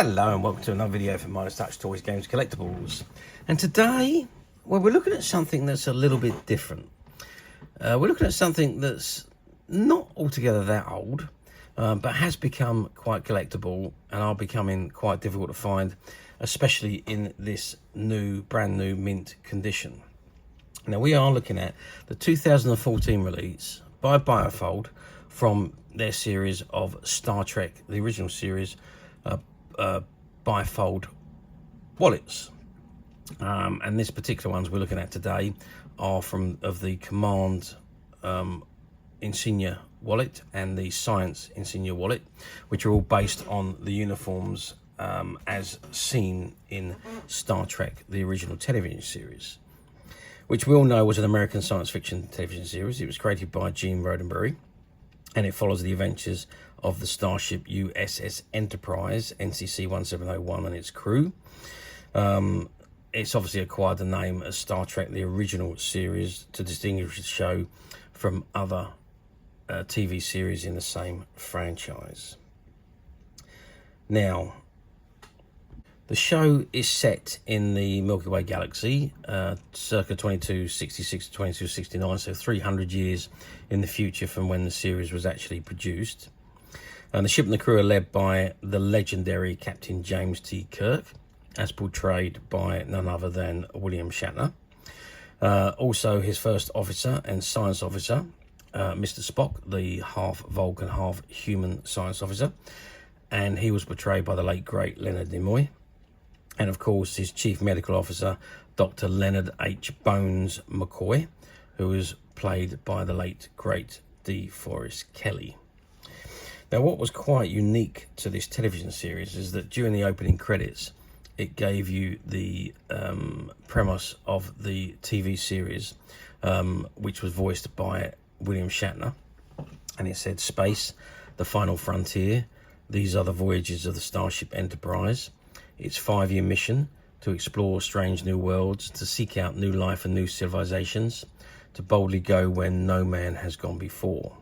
Hello and welcome to another video from Midas Touch Toys, Games, Collectibles. And today, well, we're looking at something that's a little bit different. We're looking at something that's not altogether that old, but has become quite collectible and are becoming quite difficult to find, especially in this brand new mint condition. Now we are looking at the 2014 release by Biofold from their series of Star Trek, the original series, Biofold wallets, and this particular ones we're looking at today are of the Command Insignia wallet and the Science Insignia wallet, which are all based on the uniforms as seen in Star Trek, the original television series, which we all know was an American science fiction television series. It was created by Gene Roddenberry, and it follows the adventures of the starship USS Enterprise, NCC 1701, and its crew. It's obviously acquired the name as Star Trek, the original series, to distinguish the show from other TV series in the same franchise. Now, the show is set in the Milky Way galaxy, circa 2266 to 2269, so 300 years in the future from when the series was actually produced. And the ship and the crew are led by the legendary Captain James T. Kirk, as portrayed by none other than William Shatner. Also his first officer and science officer, Mr. Spock, the half Vulcan, half human science officer. And he was portrayed by the late, great Leonard Nimoy. And of course his chief medical officer, Dr. Leonard H. Bones McCoy, who was played by the late, great DeForest Kelley. Now, what was quite unique to this television series is that during the opening credits, it gave you the premise of the TV series, which was voiced by William Shatner. And it said, "Space, the final frontier. These are the voyages of the Starship Enterprise. Its 5-year mission to explore strange new worlds, to seek out new life and new civilizations, to boldly go where no man has gone before."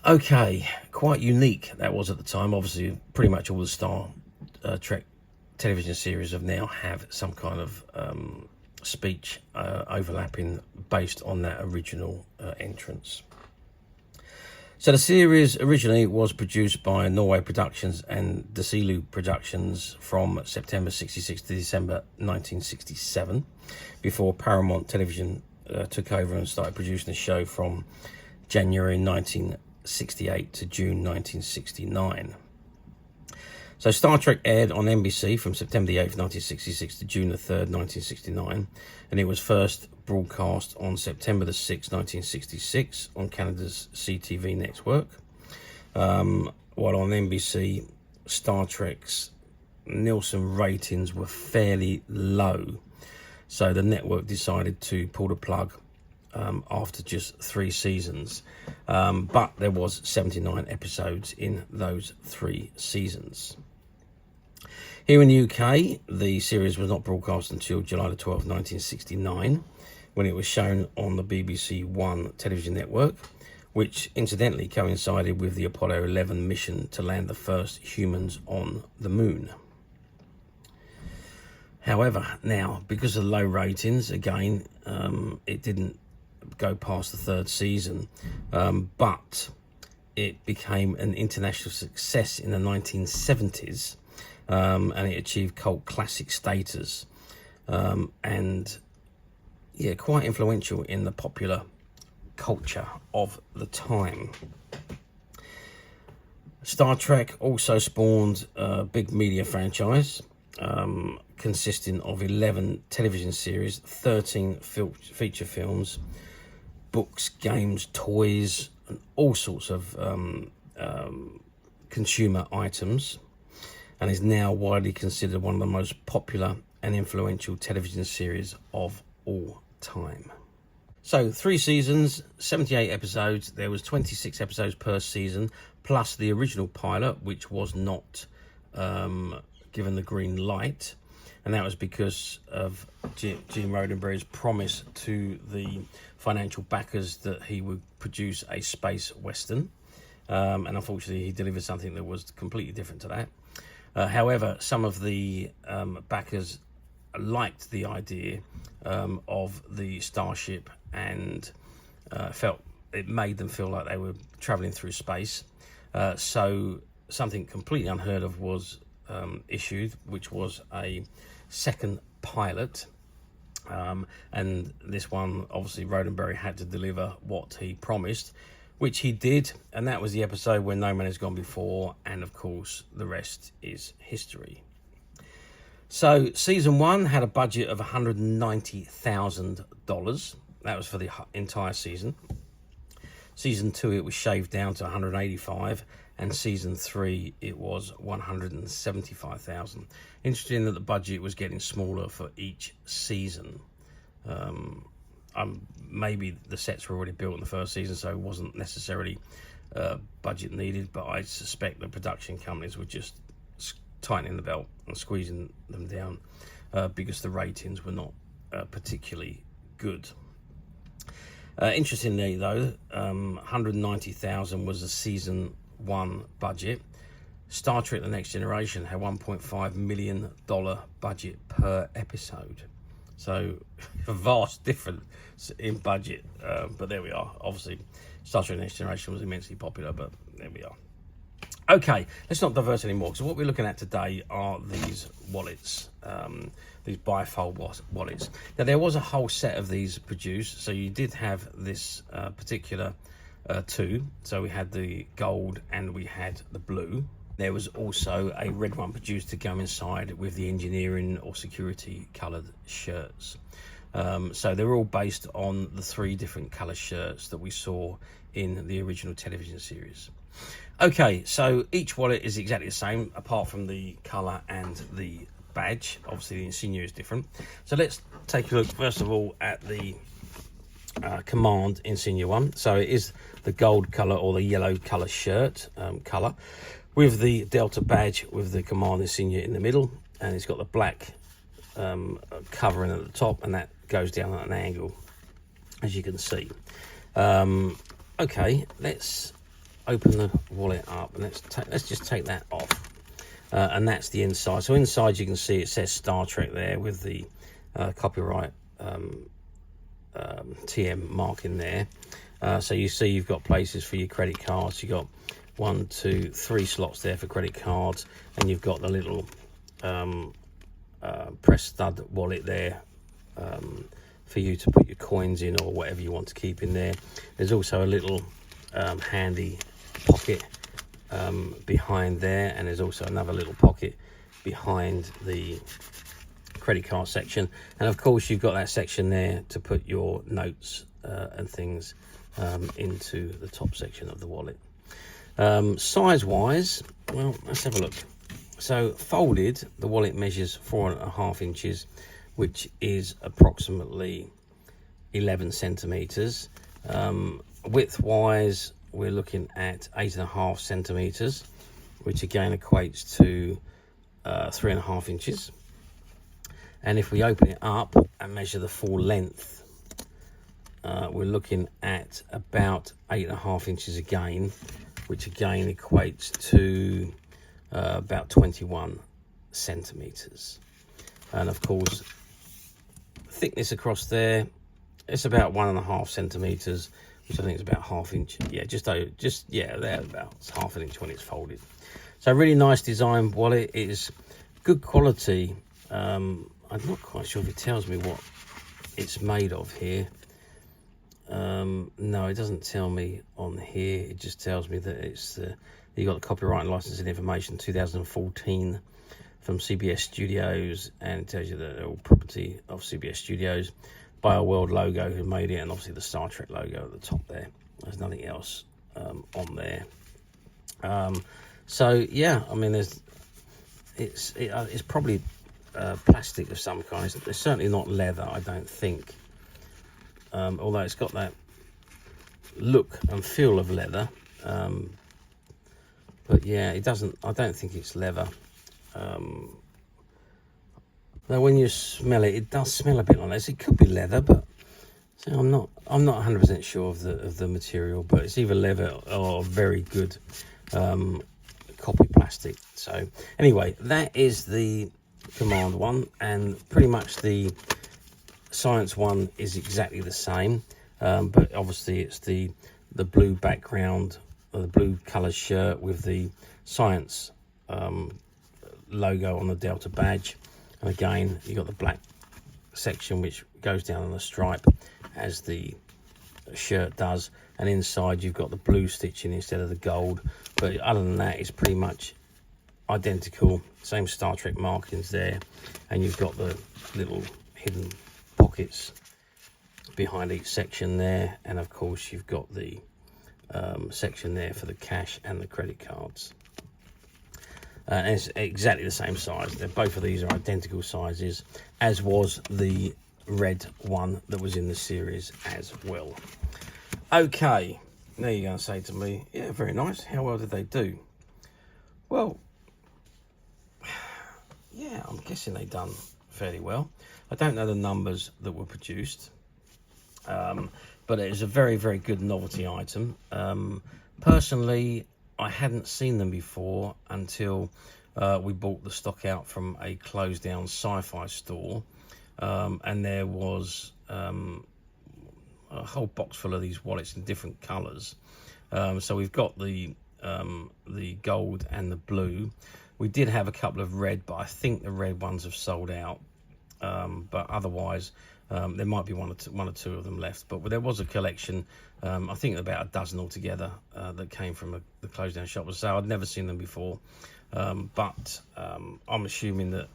Okay, quite unique that was at the time. Obviously, pretty much all the Star Trek television series have some kind of speech overlapping based on that original entrance. So the series originally was produced by Norway Productions and Desilu Productions from September 66 to December 1967, before Paramount Television took over and started producing the show from January 1968 to June 1969. So Star Trek aired on NBC from September the 8th, 1966 to June the 3rd, 1969, and it was first broadcast on September the 6th, 1966 on Canada's CTV network. While on NBC, Star Trek's Nielsen ratings were fairly low, so the network decided to pull the plug after just 3 seasons, but there was 79 episodes in those 3 seasons. Here in the UK, the series was not broadcast until July the 12th, 1969, when it was shown on the BBC One television network, which incidentally coincided with the Apollo 11 mission to land the first humans on the moon. However, now, because of low ratings, again, it didn't go past the 3rd season, but it became an international success in the 1970s, and it achieved cult classic status, and yeah, quite influential in the popular culture of the time. Star Trek also spawned a big media franchise, consisting of 11 television series, 13 feature films, books, games, toys, and all sorts of consumer items, and is now widely considered one of the most popular and influential television series of all time. So 3 seasons, 78 episodes. There was 26 episodes per season, plus the original pilot, which was not given the green light, and that was because of Gene Roddenberry's promise to the financial backers that he would produce a space western, and unfortunately he delivered something that was completely different to that. However, some of the backers liked the idea of the Starship and felt it made them feel like they were traveling through space. So something completely unheard of was issued, which was a second pilot. And this one, obviously, Roddenberry had to deliver what he promised, which he did. And that was the episode When No Man Has Gone Before. And of course, the rest is history. So season 1 had a budget of $190,000. That was for the entire season. Season 2, it was shaved down to $185,000, and season 3, it was $175,000. Interesting that the budget was getting smaller for each season. Maybe the sets were already built in the first season, so it wasn't necessarily budget needed, but I suspect the production companies were just tightening the belt and squeezing them down because the ratings were not particularly good. Interestingly, though, $190,000 was a season 1 budget. Star Trek: The Next Generation had $1.5 million budget per episode. So a vast difference in budget, but there we are. Obviously, Star Trek: The Next Generation was immensely popular, but there we are. Okay, let's not divert anymore, because what we're looking at today are these wallets, these bifold wallets. Now, there was a whole set of these produced, so you did have this particular two. So we had the gold and we had the blue. There was also a red one produced to go inside with the engineering or security coloured shirts. So they're all based on the 3 different colour shirts that we saw in the original television series. Okay, so each wallet is exactly the same, apart from the colour and the badge. Obviously, the insignia is different. So let's take a look, first of all, at the Command insignia one. So it is the gold colour or the yellow colour shirt colour, with the Delta badge with the Command insignia in the middle, and it's got the black covering at the top, and that goes down at an angle, as you can see. Okay, let's open the wallet up, and let's just take that off, and that's the inside. So inside you can see it says Star Trek there with the copyright TM mark in there. So you see you've got places for your credit cards. You've got 1, 2, 3 slots there for credit cards, and you've got the little press stud wallet there for you to put your coins in or whatever you want to keep in there. There's also a little handy pocket behind there, and there's also another little pocket behind the credit card section, and of course you've got that section there to put your notes and things into the top section of the wallet. Size wise, well, let's have a look. So folded, the wallet measures 4.5 inches, which is approximately 11 centimeters. Width wise, we're looking at 8.5 centimeters, which again equates to 3.5 inches. And if we open it up and measure the full length, we're looking at about 8.5 inches again, which again equates to about 21 centimeters. And of course, thickness across there, it's about 1.5 centimeters, which I think is about ½ inch. Yeah, there about ½ an inch when it's folded. So really nice design wallet. It is good quality. I'm not quite sure if it tells me what it's made of here. No, it doesn't tell me on here. It just tells me that it's you got the copyright and licensing information 2014 from CBS Studios, and it tells you that they're all property of CBS Studios. BioWorld logo who made it, and obviously the Star Trek logo at the top there. There's nothing else on there. So yeah, I mean, it's probably plastic of some kind. It's certainly not leather, I don't think. Although it's got that look and feel of leather. But yeah, it doesn't. I don't think it's leather. Now when you smell it, it does smell a bit like this. It could be leather, but So I'm not 100% sure of the material, but it's either leather or very good copy plastic. So anyway, that is the Command one, and pretty much the Science one is exactly the same, but obviously it's the blue background, or the blue colour shirt with the Science logo on the Delta badge, and again you got the black section which goes down on the stripe as the shirt does, and inside you've got the blue stitching instead of the gold. But other than that, it's pretty much identical, same Star Trek markings there, and you've got the little hidden pockets behind each section there, and of course you've got the section there for the cash and the credit cards. And it's exactly the same size. Both of these are identical sizes, as was the red one that was in the series as well. Okay, now you're going to say to me, yeah, very nice, how well did they do? Well, yeah, I'm guessing they done fairly well. I don't know the numbers that were produced, but it is a very, very good novelty item. Personally, I hadn't seen them before until we bought the stock out from a closed down sci-fi store, and there was a whole box full of these wallets in different colours. So we've got the gold and the blue. We did have a couple of red, but I think the red ones have sold out. But otherwise, there might be one or two of them left. But there was a collection, I think about a dozen altogether, that came from the closed down shop. So I'd never seen them before, but I'm assuming that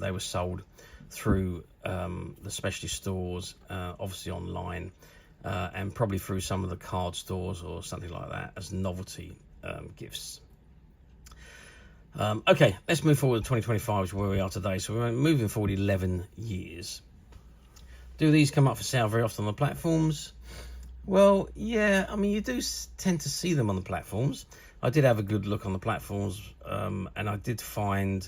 they were sold through the specialist stores, obviously online, and probably through some of the card stores or something like that as novelty gifts. Okay, let's move forward to 2025, which is where we are today. So we're moving forward 11 years. Do these come up for sale very often on the platforms? Well, yeah, I mean, you do tend to see them on the platforms. I did have a good look on the platforms, and I did find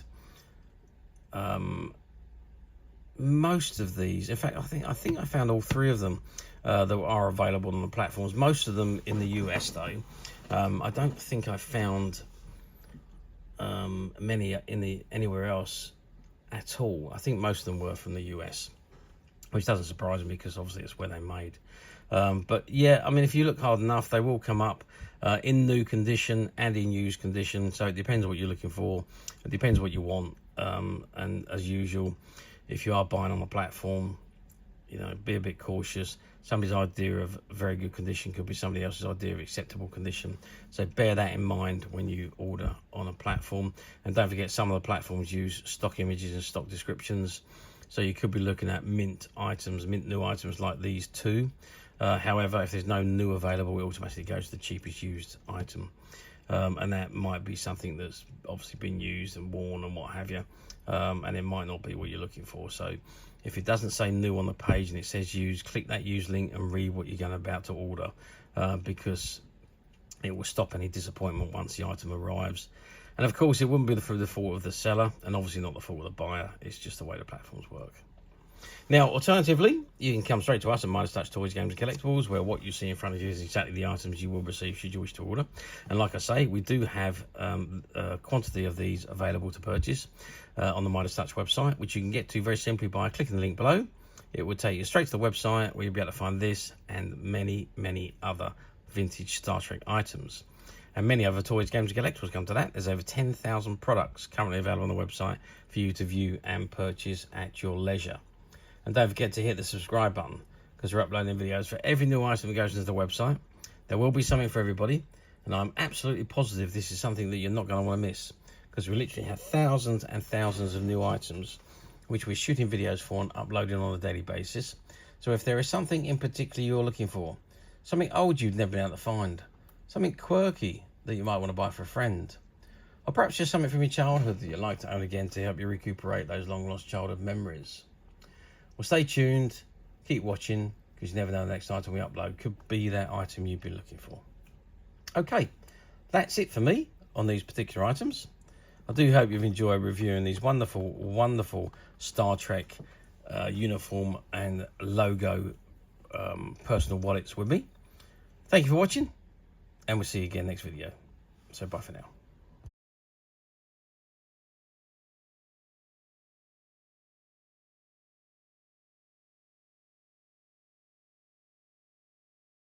most of these. In fact, I think I found all three of them that are available on the platforms. Most of them in the US, though. I don't think I found many anywhere else at all. I think most of them were from the US, which doesn't surprise me because obviously it's where they made. But yeah, I mean, if you look hard enough, they will come up in new condition and in used condition. So it depends what you're looking for. It depends what you want. And as usual, if you are buying on the platform, you know, be a bit cautious. Somebody's idea of very good condition could be somebody else's idea of acceptable condition. So bear that in mind when you order on a platform. And don't forget, some of the platforms use stock images and stock descriptions. So you could be looking at mint new items like these two. However, if there's no new available, it automatically goes to the cheapest used item. And that might be something that's obviously been used and worn and what have you. And it might not be what you're looking for. So if it doesn't say new on the page and it says used, click that used link and read what you're about to order, because it will stop any disappointment once the item arrives. And of course, it wouldn't be through the fault of the seller, and obviously not the fault of the buyer. It's just the way the platforms work. Now, alternatively, you can come straight to us at Midas Touch Toys, Games and Collectibles, where what you see in front of you is exactly the items you will receive should you wish to order. And like I say, we do have a quantity of these available to purchase on the Midas Touch website, which you can get to very simply by clicking the link below. It will take you straight to the website where you'll be able to find this and many, many other vintage Star Trek items. And many other toys, games and collectibles come to that. There's over 10,000 products currently available on the website for you to view and purchase at your leisure. And don't forget to hit the subscribe button, because we're uploading videos for every new item that goes into the website. There will be something for everybody, and I'm absolutely positive this is something that you're not going to want to miss, because we literally have thousands and thousands of new items which we're shooting videos for and uploading on a daily basis. So if there is something in particular you're looking for, something old you've never been able to find, something quirky that you might want to buy for a friend, or perhaps just something from your childhood that you'd like to own again to help you recuperate those long lost childhood memories. Well, stay tuned, keep watching, because you never know the next item we upload could be that item you've been looking for. Okay, that's it for me on these particular items. I do hope you've enjoyed reviewing these wonderful, wonderful Star Trek uniform and logo personal wallets with me. Thank you for watching, and we'll see you again next video. So bye for now.